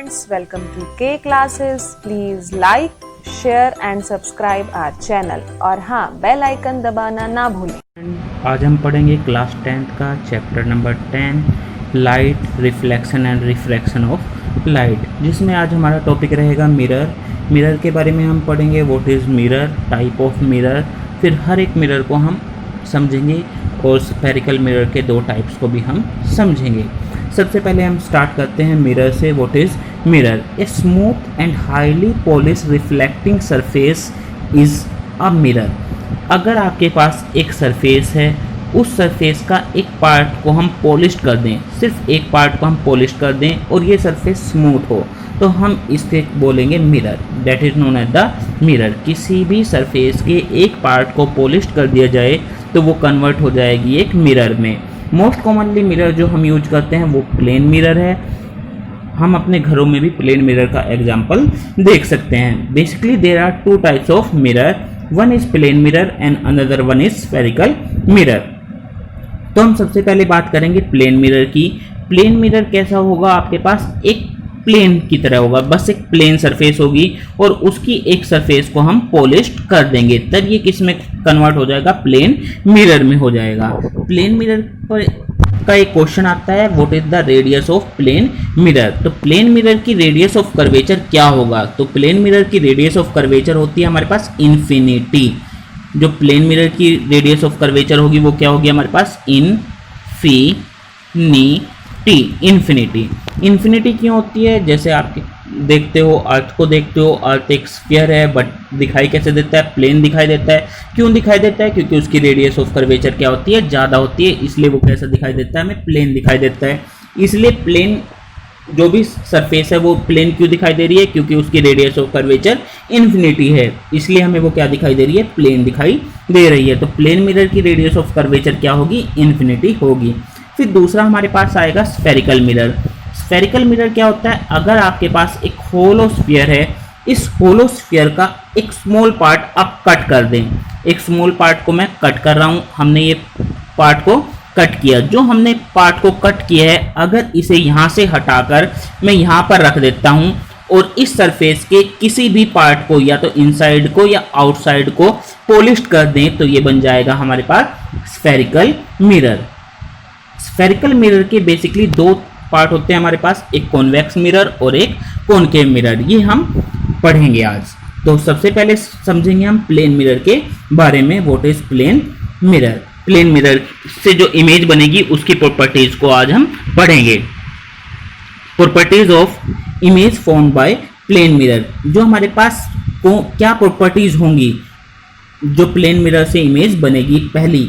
friends, welcome to K classes. Please like, share and subscribe our channel और हाँ bell icon दबाना ना भूलें। आज हम पढ़ेंगे क्लास 10th का chapter number 10 light reflection and refraction of light, जिसमें आज हमारा टॉपिक रहेगा मिरर। मिरर के बारे में हम पढ़ेंगे what is mirror, type of mirror, फिर हर एक मिरर को हम समझेंगे और स्फेरिकल मिरर के दो टाइप्स को भी हम समझेंगे। सबसे पहले हम स्टार्ट करते हैं मिरर से। What is mirror? A smooth and highly polish reflecting surface is a mirror. अगर आपके पास एक सरफेस है, उस सरफेस का एक पार्ट को हम पॉलिश कर दें, सिर्फ एक पार्ट को हम पॉलिश कर दें और ये सरफेस स्मूथ हो, तो हम इससे बोलेंगे mirror. That is known as the mirror. किसी भी सरफेस के एक पार्ट को पॉलिश कर दिया जाए तो वो कन्वर्ट हो जाएगी एक मिरर में। मोस्ट कॉमनली मिरर जो हम यूज करते हैं वो प्लेन मिरर है। हम अपने घरों में भी प्लेन मिरर का एग्जाम्पल देख सकते हैं। Basically there are two types of mirror, one is plane mirror and another one is spherical mirror. तो हम सबसे पहले बात करेंगे प्लेन मिरर की। प्लेन मिरर कैसा होगा? आपके पास एक प्लेन की तरह होगा, बस एक प्लेन सरफेस होगी और उसकी एक सरफेस को हम पॉलिश कर देंगे, तब ये किस में कन्वर्ट हो जाएगा? प्लेन मिरर में हो जाएगा। प्लेन मिरर पर का एक क्वेश्चन आता है, what is the radius of plane mirror? तो प्लेन मिरर की रेडियस ऑफ कर्वेचर क्या होगा? तो प्लेन मिरर की रेडियस ऑफ कर्वेचर होती है हमारे पास इन्फिनिटी। जो प्लेन मिरर की रेडियस ऑफ कर्वेचर होगी वो क्या होगी हमारे पास? इन्फिनिटी। इन्फिनिटी क्यों होती है? जैसे आप देखते हो, अर्थ को देखते हो, अर्थ एक स्फीयर है बट दिखाई कैसे देता है? प्लेन दिखाई देता है। क्यों दिखाई देता है? क्योंकि उसकी रेडियस ऑफ कर्वेचर क्या होती है? ज़्यादा होती है, इसलिए वो कैसा दिखाई देता है? हमें प्लेन दिखाई देता है। इसलिए प्लेन जो भी सरफेस है वो प्लेन क्यों दिखाई दे रही है? क्योंकि उसकी रेडियस ऑफ कर्वेचर इन्फिनिटी है, इसलिए हमें वो क्या दिखाई दे रही है? प्लेन दिखाई दे रही है। तो प्लेन मिरर की रेडियस ऑफ कर्वेचर क्या होगी? इन्फिनिटी होगी। फिर दूसरा हमारे पास आएगा स्फेरिकल मिरर। स्फेरिकल मिरर क्या होता है? अगर आपके पास एक होलो स्फीयर है, इस होलो स्फीयर का एक स्मॉल पार्ट आप कट कर दें। एक स्मॉल पार्ट को मैं कट कर रहा हूं, हमने ये पार्ट को कट किया। जो हमने पार्ट को कट किया है, अगर इसे यहां से हटाकर मैं यहां पर रख देता हूं और इस सरफेस के किसी भी पार्ट को या तो इनसाइड को या आउटसाइड को पॉलिश कर दें, तो ये बन जाएगा हमारे पास स्फेरिकल मिरर। स्फेरिकल मिरर के बेसिकली दो पार्ट होते हैं हमारे पास, एक कॉन्वेक्स मिरर और एक कॉनकेव मिरर। ये हम पढ़ेंगे आज। तो सबसे पहले समझेंगे हम प्लेन मिरर के बारे में। What is plane mirror? Plane mirror से जो इमेज बनेगी उसकी प्रॉपर्टीज को आज हम पढ़ेंगे। Properties of image formed by plane mirror. जो हमारे पास को क्या प्रॉपर्टीज होंगी जो प्लेन मिरर से इमेज बनेगी? पहली,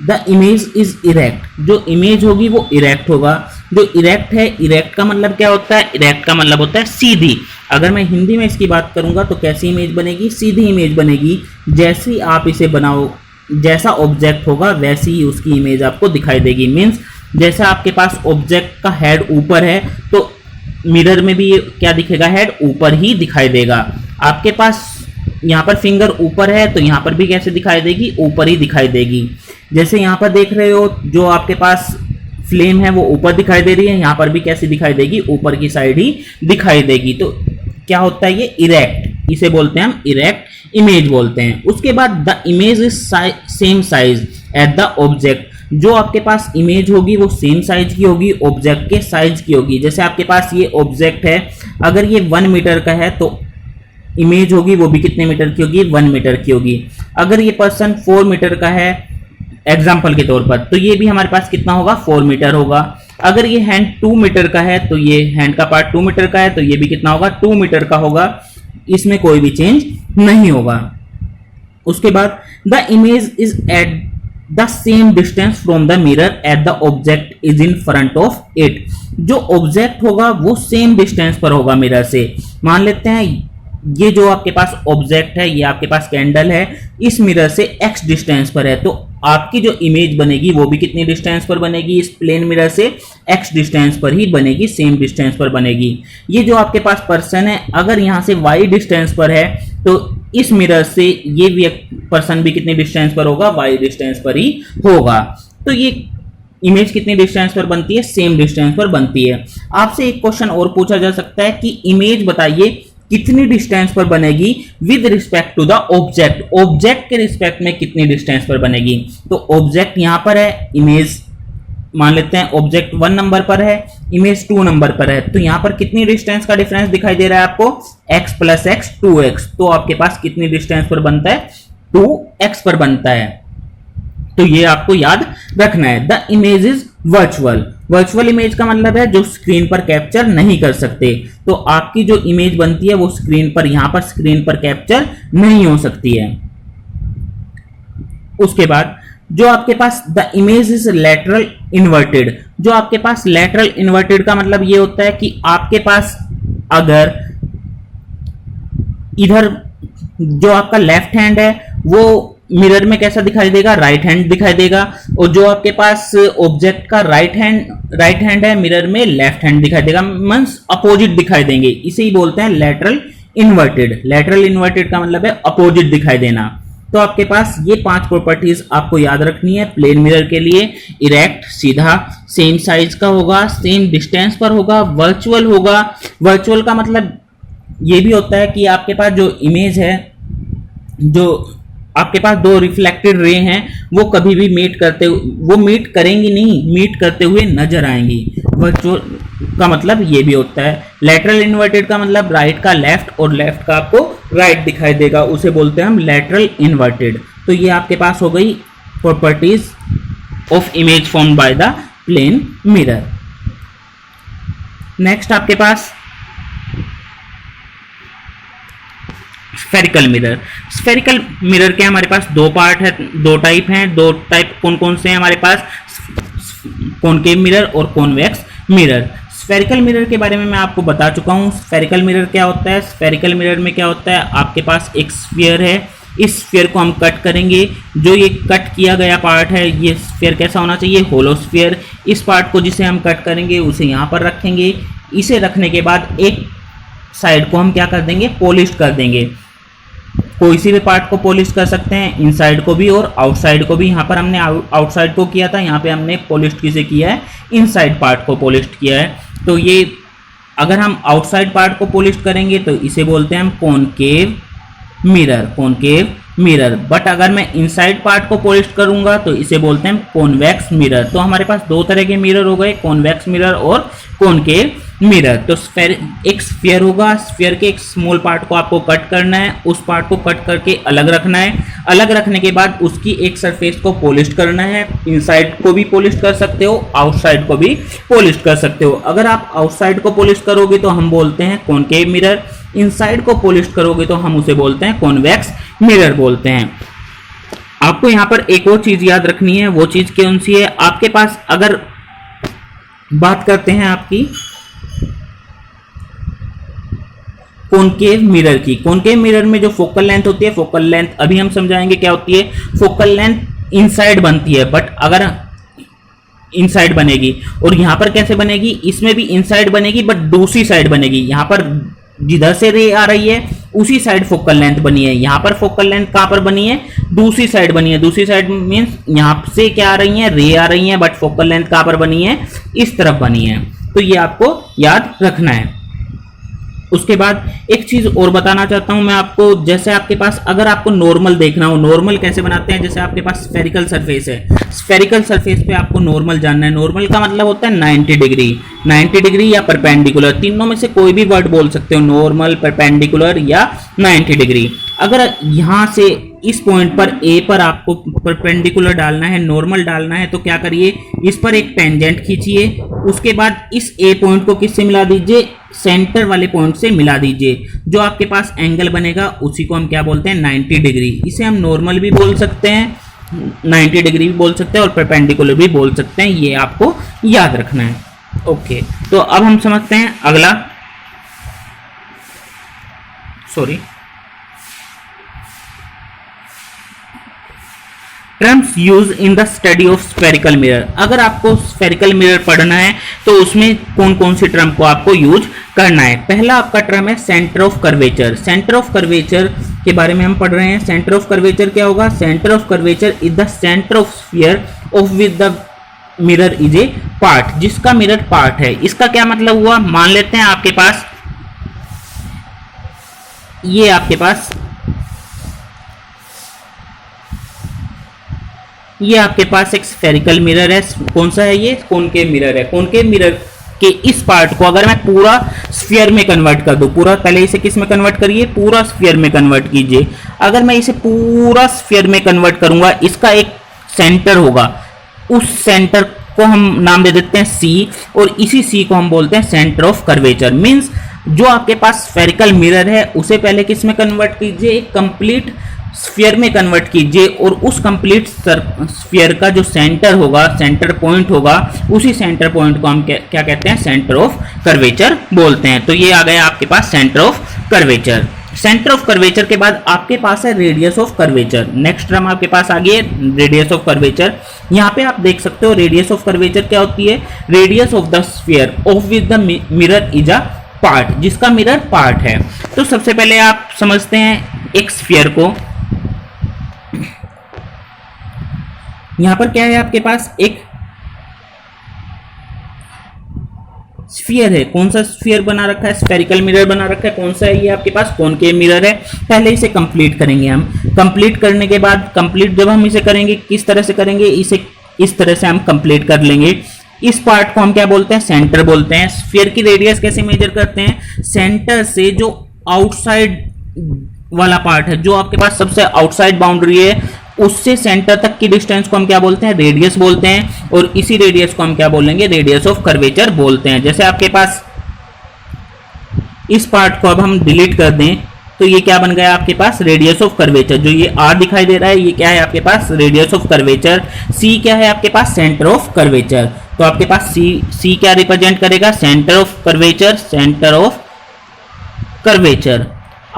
द इमेज इज इरेक्ट। जो इमेज होगी वो इरेक्ट होगा। जो इरेक्ट है, इरेक्ट का मतलब क्या होता है? इरेक्ट का मतलब होता है सीधी। अगर मैं हिंदी में इसकी बात करूंगा तो कैसी इमेज बनेगी? सीधी इमेज बनेगी। जैसी आप इसे बनाओ, जैसा ऑब्जेक्ट होगा वैसी ही उसकी इमेज आपको दिखाई देगी। मीन्स जैसा आपके पास ऑब्जेक्ट का हेड ऊपर है तो मिरर में भी क्या दिखेगा? हेड ऊपर ही दिखाई देगा। आपके पास यहाँ पर फिंगर ऊपर है तो यहाँ पर भी कैसे दिखाई देगी? ऊपर ही दिखाई देगी। जैसे यहाँ पर देख रहे हो, जो आपके पास फ्लेम है वो ऊपर दिखाई दे रही है, यहाँ पर भी कैसी दिखाई देगी? ऊपर की साइड ही दिखाई देगी। तो क्या होता है? ये इरेक्ट, इसे बोलते हैं हम इरेक्ट इमेज बोलते हैं। उसके बाद the image is same size at the object. जो आपके पास इमेज होगी वो सेम साइज की होगी, ऑब्जेक्ट के साइज की होगी। जैसे आपके पास ये ऑब्जेक्ट है, अगर ये 1 मीटर का है तो इमेज होगी वो भी कितने मीटर की होगी? 1 मीटर की होगी। अगर ये पर्सन 4 मीटर का है एग्जाम्पल के तौर पर, तो ये भी हमारे पास कितना होगा? 4 मीटर होगा। अगर ये हैंड 2 मीटर का है तो ये हैंड का पार्ट 2 मीटर का है तो ये भी कितना होगा? 2 मीटर का होगा। इसमें कोई भी चेंज नहीं होगा। उसके बाद the image is at the same distance from the mirror at the object is in front of it. जो ऑब्जेक्ट होगा वो सेम डिस्टेंस पर होगा मिरर से। मान लेते हैं ये जो आपके पास ऑब्जेक्ट है, ये आपके पास कैंडल है, इस मिरर से x डिस्टेंस पर है, तो आपकी जो इमेज बनेगी वो भी कितनी डिस्टेंस पर बनेगी? इस प्लेन मिरर से x डिस्टेंस पर ही बनेगी, सेम डिस्टेंस पर बनेगी। ये जो आपके पास पर्सन है, अगर यहाँ से y डिस्टेंस पर है तो इस मिरर से ये भी पर्सन भी कितनी डिस्टेंस पर होगा? y डिस्टेंस पर ही होगा। तो ये इमेज कितनी डिस्टेंस पर बनती है, सेम डिस्टेंस पर बनती है। आपसे एक क्वेश्चन और पूछा जा सकता है कि इमेज बताइए कितनी डिस्टेंस पर बनेगी with respect to the object, object के रिस्पेक्ट में कितनी डिस्टेंस पर बनेगी। तो ऑब्जेक्ट यहां पर है, इमेज मान लेते हैं ऑब्जेक्ट 1 नंबर पर है, इमेज 2 नंबर पर है, तो यहां पर कितनी डिस्टेंस का डिफरेंस दिखाई दे रहा है आपको, x प्लस एक्स 2x। तो आपके पास कितनी डिस्टेंस पर बनता है, 2x पर बनता है। तो ये आपको याद रखना है। The image is virtual, virtual image का मतलब है जो स्क्रीन पर कैप्चर नहीं कर सकते। तो आपकी जो इमेज बनती है वो स्क्रीन पर, यहां पर स्क्रीन पर कैप्चर नहीं हो सकती है। उसके बाद जो आपके पास the image is lateral inverted, जो आपके पास लेटरल इन्वर्टेड का मतलब ये होता है कि आपके पास अगर इधर जो आपका लेफ्ट हैंड है वो मिरर में कैसा दिखाई देगा, राइट हैंड दिखाई देगा, और जो आपके पास ऑब्जेक्ट का राइट हैंड है मिरर में लेफ्ट हैंड दिखाई देगा, मींस अपोजिट दिखाई देंगे। इसे ही बोलते हैं लेटरल इन्वर्टेड। लेटरल इन्वर्टेड का मतलब है अपोजिट दिखाई देना। तो आपके पास ये 5 प्रॉपर्टीज आपको याद रखनी है प्लेन मिरर के लिए। इरेक्ट सीधा, सेम साइज का होगा, सेम डिस्टेंस पर होगा, वर्चुअल होगा। वर्चुअल का मतलब ये भी होता है कि आपके पास जो इमेज है, जो आपके पास 2 रिफ्लेक्टेड रे हैं वो कभी भी मीट करेंगी नहीं, मीट करते हुए नजर आएंगी। वर्चुअल का मतलब ये भी होता है। लेटरल इन्वर्टेड का मतलब राइट का लेफ्ट और लेफ्ट का आपको राइट दिखाई देगा, उसे बोलते हैं हम लेटरल इन्वर्टेड। तो ये आपके पास हो गई properties of image formed by the plane mirror. Next आपके पास स्फेरिकल मिरर। स्फेरिकल मिरर के हमारे पास 2 पार्ट है, 2 टाइप हैं। 2 टाइप कौन कौन से हैं हमारे पास, कॉनकेव मिरर और कॉन्वेक्स मिरर। स्फेरिकल मिरर के बारे में मैं आपको बता चुका हूं। स्फेरिकल मिरर क्या होता है, स्फेरिकल मिरर में क्या होता है, आपके पास एक स्फीयर है, इस स्फीयर को हम कट करेंगे। जो ये कट किया गया पार्ट है, ये स्फीयर कैसा होना चाहिए, होलो स्फीयर। इस पार्ट को जिसे हम कट करेंगे उसे यहाँ पर रखेंगे। इसे रखने के बाद एक साइड को हम क्या कर देंगे, पॉलिश कर देंगे। कोई सी भी पार्ट को पॉलिश कर सकते हैं, इनसाइड को भी और आउटसाइड को भी। यहाँ पर हमने आउटसाइड को किया था, यहाँ पे हमने पॉलिश किसे किया है, इनसाइड पार्ट को पॉलिश किया है। तो ये अगर हम आउटसाइड पार्ट को पॉलिश करेंगे तो इसे बोलते हैं हम concave mirror, concave mirror. But अगर मैं इनसाइड पार्ट को पॉलिश करूंगा तो इसे बोलते हैं कॉन्वेक्स मिरर। तो हमारे पास 2 तरह के मिरर हो गए, कॉन्वेक्स मिरर और कॉनकेव मिरर। तो एक स्फीयर होगा, स्फीयर के एक स्मॉल पार्ट को आपको कट करना है, उस पार्ट को कट करके अलग रखना है। अलग रखने के बाद उसकी एक सरफेस को पॉलिश करना है। इनसाइड को भी पॉलिश कर सकते हो, आउटसाइड को भी पॉलिश कर सकते हो। अगर आप आउटसाइड को पॉलिश करोगे तो हम बोलते हैं कॉनकेव मिरर, इनसाइड को पॉलिश करोगे तो हम उसे बोलते हैं कॉन्वेक्स मिरर बोलते हैं। आपको यहां पर एक और चीज याद रखनी है, वो चीज कौन सी है, आपके पास अगर बात करते हैं आपकी कॉनकेव मिरर की, कॉनकेव मिरर में जो फोकल लेंथ होती है, फोकल लेंथ अभी हम समझाएंगे क्या होती है। फोकल लेंथ इनसाइड बनती है, बट अगर इनसाइड बनेगी, और यहां पर कैसे बनेगी, इसमें भी इनसाइड बनेगी बट दूसरी साइड बनेगी। यहां पर जिधर से रे आ रही है उसी साइड फोकल लेंथ बनी है। यहां पर फोकल लेंथ कहां पर बनी है, दूसरी साइड बनी है। दूसरी साइड मींस यहां से क्या आ रही है, रे आ रही है, बट फोकल लेंथ कहां पर बनी है, इस तरफ बनी है। तो ये आपको याद रखना है। उसके बाद एक चीज और बताना चाहता हूं मैं आपको, जैसे आपके पास अगर आपको नॉर्मल देखना हो, नॉर्मल कैसे बनाते हैं, जैसे आपके पास स्फेरिकल सरफेस है, स्फेरिकल सरफेस पे आपको नॉर्मल जानना है। नॉर्मल का मतलब होता है 90 डिग्री, 90 डिग्री या परपेंडिकुलर, तीनों में से कोई भी वर्ड बोल सकते हो, नॉर्मल, परपेंडिकुलर या 90 डिग्री। अगर यहां से इस पॉइंट पर ए पर आपको परपेंडिकुलर डालना है, नॉर्मल डालना है, तो क्या करिए, इस पर एक टेंजेंट खींचिए। उसके बाद इस ए पॉइंट को किससे मिला दीजिए, सेंटर वाले पॉइंट से मिला दीजिए। जो आपके पास एंगल बनेगा उसी को हम क्या बोलते हैं, 90 डिग्री। इसे हम नॉर्मल भी बोल सकते हैं, 90 डिग्री भी बोल सकते हैं और परपेंडिकुलर भी बोल सकते हैं। ये आपको याद रखना है। ओके, तो अब हम समझते हैं अगला, terms use in the study of spherical mirror. अगर आपको स्फेरिकल मिरर पढ़ना है तो उसमें कौन कौन सी टर्म को आपको यूज करना है। पहला आपका टर्म है centre of curvature. Centre of curvature के बारे में हम पढ़ रहे हैं। सेंटर ऑफ कर्वेचर क्या होगा, centre of curvature is the centre of sphere of with the mirror is a part, जिसका मिरर पार्ट है। इसका क्या मतलब हुआ, मान लेते हैं आपके पास ये आपके पास एक स्फेरिकल मिरर है। कौन सा है ये, कॉनकेव मिरर है। कॉनकेव मिरर के इस पार्ट को अगर मैं पूरा स्फीयर में कन्वर्ट कर दूं, पूरा, पहले इसे किस में कन्वर्ट करिए, पूरा स्फीयर में कन्वर्ट कीजिए। अगर मैं इसे पूरा स्फीयर में कन्वर्ट करूंगा, इसका एक सेंटर होगा, उस सेंटर को हम नाम दे देते हैं सी, और इसी सी को हम बोलते हैं सेंटर ऑफ कर्वेचर। मींस जो आपके पास स्फेरिकल मिरर है उसे पहले किस में कन्वर्ट कीजिए, एक कंप्लीट स्फीयर में कन्वर्ट कीजिए, और उस कंप्लीट स्फीयर का जो सेंटर होगा, सेंटर पॉइंट होगा, उसी सेंटर पॉइंट को हम क्या कहते हैं, सेंटर ऑफ कर्वेचर बोलते हैं। तो ये आ गया आपके पास centre of curvature. Centre of curvature के बाद आपके पास है radius of curvature. Next term आपके पास आ गई है रेडियस ऑफ कर्वेचर। यहाँ पे आप देख सकते हो रेडियस ऑफ कर्वेचर क्या होती है, radius of the sphere of which the mirror is a part, जिसका मिरर पार्ट है। तो सबसे पहले आप समझते हैं एक स्फीयर को। यहां पर क्या है, आपके पास एक स्फीयर है। कौन सा स्फीयर बना रखा है, स्फेरिकल मिरर बना रखा है। कौन सा है ये, आपके पास कॉनकेव मिरर है। पहले इसे कंप्लीट करेंगे हम। कंप्लीट करने के बाद, कंप्लीट जब हम इसे करेंगे, किस तरह से करेंगे, इसे इस तरह से हम कंप्लीट कर लेंगे। इस पार्ट को हम क्या बोलते हैं, सेंटर बोलते हैं। स्फीयर की रेडियस कैसे मेजर करते हैं, सेंटर से जो आउटसाइड वाला पार्ट है, जो आपके पास सबसे आउटसाइड बाउंड्री है, उससे सेंटर तक की डिस्टेंस को हम क्या बोलते हैं, रेडियस बोलते हैं। और इसी रेडियस को हम क्या बोलेंगे, रेडियस ऑफ कर्वेचर बोलते हैं। जैसे आपके पास इस पार्ट को अब हम डिलीट कर दें तो ये क्या बन गया आपके पास, रेडियस ऑफ कर्वेचर। जो ये आर दिखाई दे रहा है, ये क्या है आपके पास, रेडियस ऑफ कर्वेचर। सी क्या है आपके पास, सेंटर ऑफ कर्वेचर। तो आपके पास सी क्या रिप्रेजेंट करेगा, centre of curvature, centre of curvature.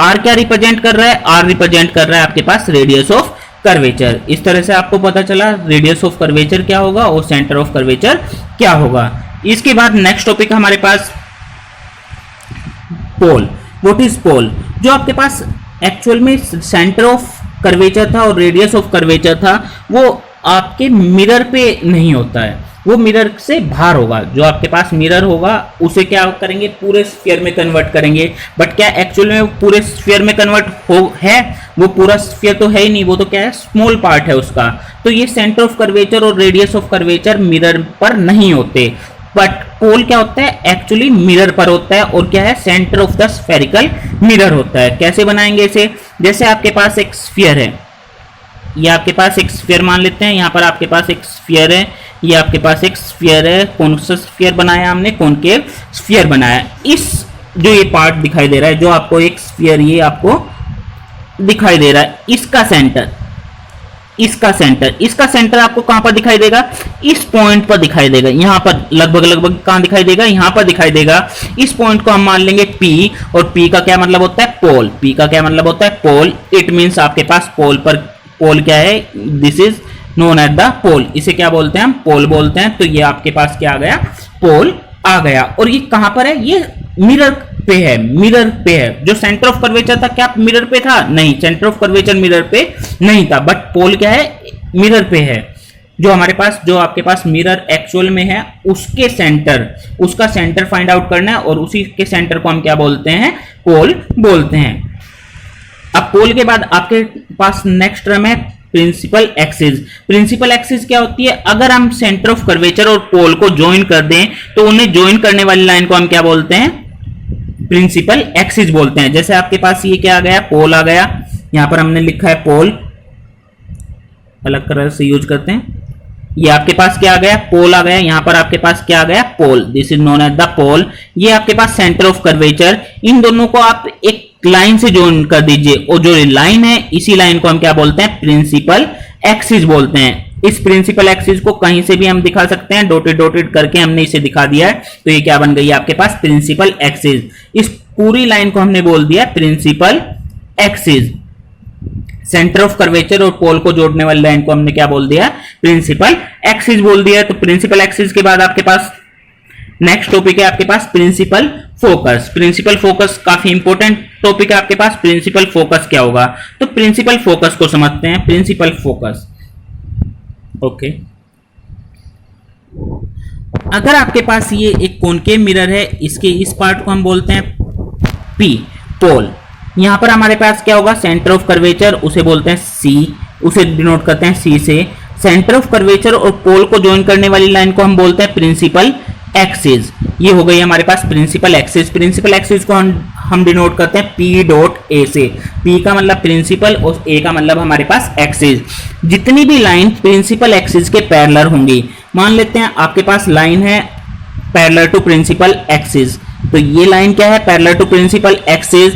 R क्या रिप्रेजेंट कर रहा है, आर रिप्रेजेंट कर रहा है आपके पास रेडियस ऑफ कर्वेचर। इस तरह से आपको पता चला रेडियस ऑफ कर्वेचर क्या होगा और सेंटर ऑफ कर्वेचर क्या होगा। इसके बाद नेक्स्ट टॉपिक हमारे पास पोल। व्हाट इज पोल, जो आपके पास एक्चुअल में सेंटर ऑफ कर्वेचर था और रेडियस ऑफ कर्वेचर था, वो आपके मिरर पे नहीं होता है, वो मिरर से बाहर होगा। जो आपके पास मिरर होगा उसे क्या करेंगे, पूरे स्फीयर में कन्वर्ट करेंगे। बट क्या एक्चुअल में पूरे स्फीयर में कन्वर्ट है, वो पूरा स्फीयर तो है ही नहीं, वो तो क्या है, स्मॉल पार्ट है उसका। तो ये सेंटर ऑफ कर्वेचर और रेडियस ऑफ कर्वेचर मिरर पर नहीं होते। बट पोल क्या होता है, एक्चुअली मिरर पर होता है, और क्या है, centre of the spherical mirror होता है। कैसे बनाएंगे इसे, जैसे आपके पास एक स्फीयर है, ये आपके पास एक स्फीयर मान लेते हैं। यहाँ पर आपके पास एक स्फीयर है, ये आपके पास एक स्फीयर है। कौन सा स्फीयर बनाया हमने, कॉनकेव स्फीयर बनाया। इस जो ये पार्ट दिखाई दे रहा है, जो आपको एक स्फीयर ये आपको दिखाई दे रहा है, इसका सेंटर, इसका सेंटर आपको कहां पर दिखाई देगा, इस पॉइंट पर दिखाई देगा। यहां पर लगभग कहां दिखाई देगा, यहां पर दिखाई देगा। इस पॉइंट को हम मान लेंगे P, और P का क्या मतलब होता है, पोल। P का क्या मतलब होता है, पोल। इट मींस आपके पास पोल पर, पोल क्या है, this is known at the pole. इसे क्या बोलते हैं, हम पोल बोलते हैं। तो ये आपके पास क्या आ गया, पोल आ गया। और ये कहां पर है, ये मिरर पे है, मिरर पे है। जो सेंटर ऑफ कर्वेचर था, क्या मिरर पे था, नहीं, सेंटर ऑफ कर्वेचर मिरर पे नहीं था। बट पोल क्या है, मिरर पे है। जो हमारे पास, जो आपके पास मिरर एक्चुअल में है, उसके सेंटर, उसका सेंटर फाइंड आउट करना है, और उसी के सेंटर को हम क्या बोलते हैं, पोल बोलते हैं। अब पोल के बाद आपके पास नेक्स्ट टर्म है प्रिंसिपल एक्सिस। प्रिंसिपल एक्सिस क्या होती है, अगर हम सेंटर ऑफ कर्वेचर और पोल को ज्वाइन कर दें तो उन्हें ज्वाइन करने वाली लाइन को हम क्या बोलते हैं, प्रिंसिपल एक्सिस बोलते हैं। जैसे आपके पास ये क्या आ गया, पोल आ गया। यहां पर हमने लिखा है पोल, अलग तरह से यूज करते हैं। ये आपके पास क्या आ गया, पोल आ गया। यहां पर आपके पास क्या आ गया, pole. This is known as the pole. ये आपके पास सेंटर ऑफ कर्वेचर। इन दोनों को आप एक लाइन से ज्वाइन कर दीजिए, और जो लाइन है, इसी लाइन को हम क्या बोलते हैं, प्रिंसिपल एक्सिस बोलते हैं। इस प्रिंसिपल एक्सिस को कहीं से भी हम दिखा सकते हैं, डॉटेड डॉटेड करके हमने इसे दिखा दिया है। तो ये क्या बन गई है आपके पास, प्रिंसिपल एक्सिस। इस पूरी लाइन को हमने बोल दिया principal axis. Centre of curvature और पोल को जोड़ने वाली लाइन को हमने क्या बोल दिया, प्रिंसिपल एक्सिस बोल दिया। तो प्रिंसिपल एक्सिस के बाद आपके पास नेक्स्ट टॉपिक है आपके पास प्रिंसिपल फोकस। प्रिंसिपल फोकस काफी इंपॉर्टेंट टॉपिक है आपके पास। प्रिंसिपल फोकस क्या होगा, तो प्रिंसिपल फोकस को समझते हैं। प्रिंसिपल फोकस, ओके, अगर आपके पास ये एक कॉनकेव मिरर है, इसके इस पार्ट को हम बोलते हैं पी, पोल। यहां पर हमारे पास क्या होगा, सेंटर ऑफ कर्वेचर, उसे बोलते हैं सी, उसे डिनोट करते हैं सी से। सेंटर ऑफ कर्वेचर और पोल को ज्वाइन करने वाली लाइन को हम बोलते हैं प्रिंसिपल एक्सिस। ये हो गई हमारे पास प्रिंसिपल एक्सिस। प्रिंसिपल एक्सिस को हम डिनोट करते हैं पी डॉट ए से। पी का मतलब प्रिंसिपल और ए का मतलब हमारे पास एक्सिस। जितनी भी लाइन प्रिंसिपल एक्सिस के पैरेलल होंगी, मान लेते हैं आपके पास लाइन है पैरेलल टू प्रिंसिपल एक्सिस, तो ये लाइन क्या है, पैरेलल टू प्रिंसिपल एक्सिस।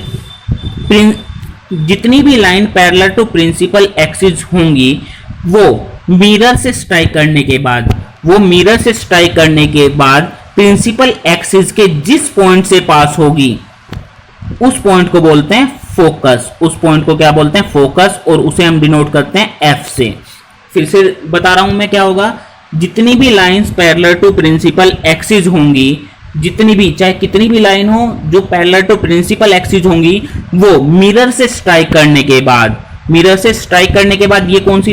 जितनी भी line parallel to principal axis होंगी वो मिरर से स्ट्राइक करने के बाद प्रिंसिपल एक्सिस के जिस पॉइंट से पास होगी उस पॉइंट को बोलते हैं फोकस। उस पॉइंट को क्या बोलते हैं, फोकस, और उसे हम डिनोट करते हैं एफ से। फिर से बता रहा हूं मैं, क्या होगा, जितनी भी lines parallel to principal axis होंगी, जितनी भी, चाहे कितनी भी लाइन हो जो पैरेलल टू प्रिंसिपल एक्सिस होंगी, वो मिरर से स्ट्राइक करने के बाद ये कौन सी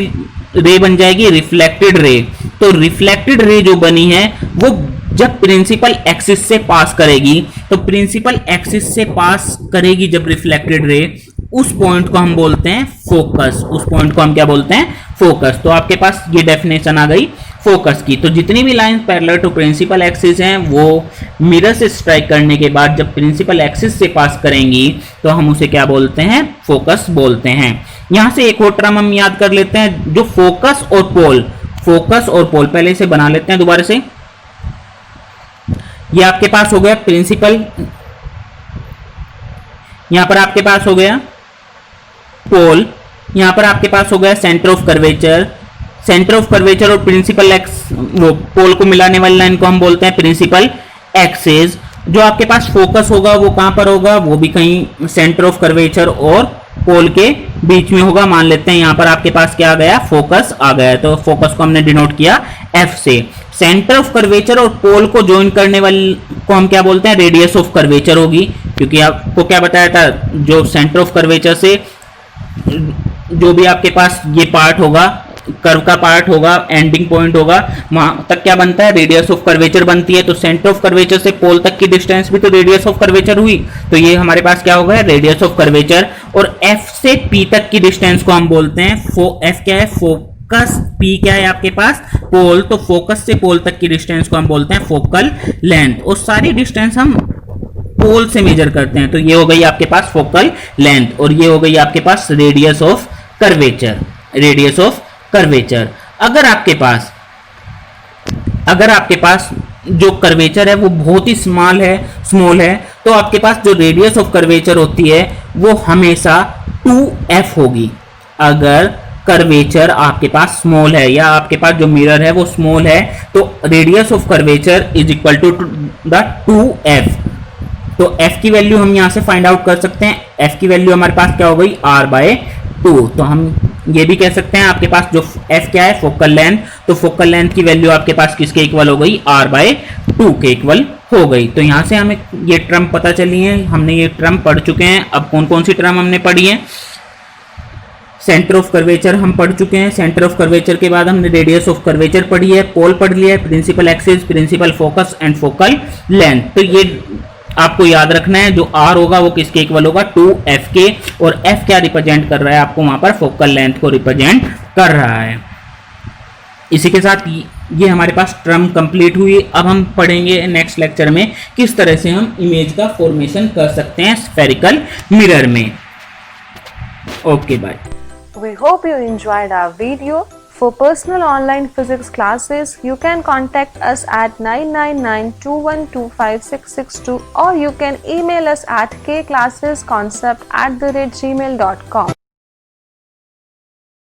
रे बन जाएगी, रिफ्लेक्टेड रे। तो रिफ्लेक्टेड रे जो बनी है वो जब प्रिंसिपल एक्सिस से पास करेगी, तो प्रिंसिपल एक्सिस से पास करेगी जब रिफ्लेक्टेड रे, उस पॉइंट को हम बोलते हैं फोकस। उस पॉइंट को हम क्या बोलते हैं, फोकस। तो आपके पास ये डेफिनेशन आ गई फोकस की। तो जितनी भी line parallel to principal axis हैं वो मिरर से स्ट्राइक करने के बाद जब प्रिंसिपल एक्सिस से पास करेंगी तो हम उसे क्या बोलते हैं, फोकस बोलते हैं। यहां से एक और टर्म हम याद कर लेते हैं, जो फोकस और पोल, पहले से बना लेते हैं दोबारा से। ये आपके पास हो गया प्रिंसिपल, यहां पर आपके पास हो गया पोल, यहां पर आपके पास हो गया सेंटर ऑफ कर्वेचर और प्रिंसिपल एक्स, वो पोल को मिलाने वाली लाइन को हम बोलते हैं प्रिंसिपल एक्सिस। जो आपके पास फोकस होगा वो कहां पर होगा, वो भी कहीं सेंटर ऑफ कर्वेचर और पोल के बीच में होगा। मान लेते हैं यहां पर आपके पास क्या आ गया, फोकस आ गया, तो फोकस को हमने डिनोट किया एफ से। सेंटर ऑफ कर्वेचर और पोल को ज्वाइन करने वाली को हम क्या बोलते हैं, रेडियस ऑफ कर्वेचर होगी, क्योंकि आपको क्या बताया था, जो सेंटर ऑफ कर्वेचर से जो भी आपके पास ये पार्ट होगा, कर्व का पार्ट होगा, एंडिंग पॉइंट होगा, वहां तक क्या बनता है, रेडियस ऑफ कर्वेचर बनती है। तो सेंटर ऑफ कर्वेचर से पोल तक की डिस्टेंस भी तो रेडियस ऑफ कर्वेचर हुई, तो ये हमारे पास क्या होगा, रेडियस ऑफ कर्वेचर। और एफ से पी तक की डिस्टेंस को हम बोलते हैं एफ क्या है, फोकस, पी क्या है आपके पास, पोल, तो फोकस से पोल तक की डिस्टेंस को हम बोलते हैं फोकल लेंथ। और सारी डिस्टेंस हम पोल से मेजर करते हैं, तो ये हो गई आपके पास फोकल लेंथ, और ये हो गई आपके पास रेडियस ऑफ कर्वेचर। अगर आपके पास जो कर्वेचर है वो बहुत ही स्मॉल है, तो आपके पास जो रेडियस ऑफ कर्वेचर होती है वो हमेशा 2f होगी। अगर कर्वेचर आपके पास स्मॉल है या आपके पास जो मिरर है वो स्मॉल है, तो radius of curvature is equal to the 2f। तो f की वैल्यू हम यहां से फाइंड आउट कर सकते हैं। f की वैल्यू हमारे पास क्या हो गई, r/2। तो हम ये भी कह सकते हैं आपके पास जो f क्या है, फोकल लेंथ, तो फोकल लेंथ की वैल्यू आपके पास किसके इक्वल हो गई, r/2 के इक्वल हो गई। तो यहां से हमें ये टर्म पता चली है, हमने ये टर्म पढ़ चुके हैं। अब कौन कौन सी टर्म हमने पढ़ी है, सेंटर ऑफ कर्वेचर हम पढ़ चुके हैं, सेंटर ऑफ कर्वेचर के बाद हमने रेडियस ऑफ कर्वेचर पढ़ी है, पोल पढ़ लिया है, principal axis, principal focus and focal length. तो ये आपको याद रखना है, जो R होगा वो किसके इक्वल होगा, 2f के, और f क्या रिप्रेजेंट कर रहा है आपको वहां पर, फोकल लेंथ को रिप्रेजेंट कर रहा है। इसी के साथ ये हमारे पास टर्म कंप्लीट हुई। अब हम पढ़ेंगे नेक्स्ट लेक्चर में किस तरह से हम इमेज का फॉर्मेशन कर सकते हैं स्फेरिकल मिरर में। Okay bye. We hope you enjoyed our video. For personal online physics classes, you can contact us at 9992125662 or you can email us at kclassesconcept@gmail.com.